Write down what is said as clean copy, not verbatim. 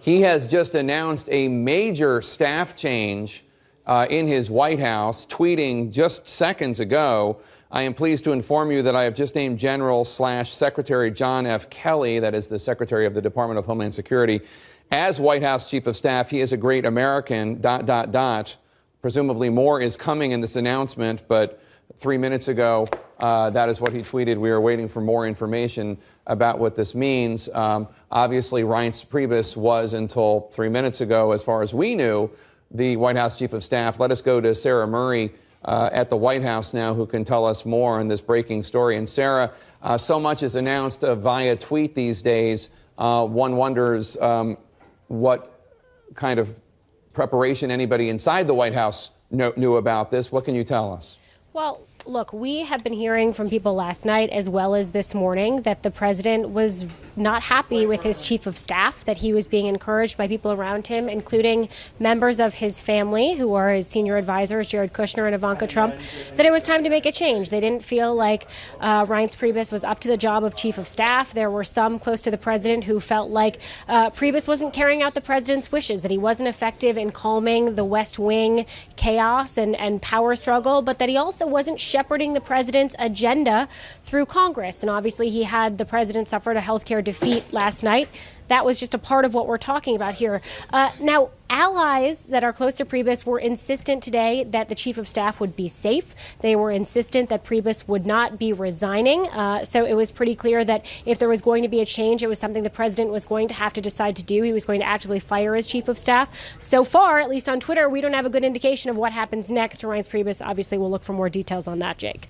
He has just announced a major staff change in his White House, tweeting just seconds ago, "I am pleased to inform you that I have just named General/Secretary John F. Kelly," that is the Secretary of the Department of Homeland Security, "as White House Chief of Staff. He is a great American, ... Presumably more is coming in this announcement, but 3 minutes ago, that is what he tweeted. We are waiting for more information about what this means. Obviously, Reince Priebus was, until 3 minutes ago, as far as we knew, the White House Chief of Staff. Let us go to Sarah Murray at the White House now, who can tell us more on this breaking story. And Sarah, so much is announced via tweet these days. One wonders what kind of preparation anybody inside the White House knew about this. What can you tell us? Well, look, we have been hearing from people last night as well as this morning that the president was not happy with his chief of staff, that he was being encouraged by people around him, including members of his family who are his senior advisors, Jared Kushner and Ivanka Trump, that it was time to make a change. They didn't feel like Reince Priebus was up to the job of chief of staff. There were some close to the president who felt like Priebus wasn't carrying out the president's wishes, that he wasn't effective in calming the West Wing chaos and power struggle, but that he also wasn't shepherding the president's agenda through Congress. And obviously he had the president suffered a healthcare defeat last night. That was just a part of what we're talking about here. Now, allies that are close to Priebus were insistent today that the chief of staff would be safe. They were insistent that Priebus would not be resigning. So it was pretty clear that if there was going to be a change, it was something the president was going to have to decide to do. He was going to actively fire his chief of staff. So far, at least on Twitter, we don't have a good indication of what happens next to Reince Priebus. Obviously, we'll look for more details on that, Jake.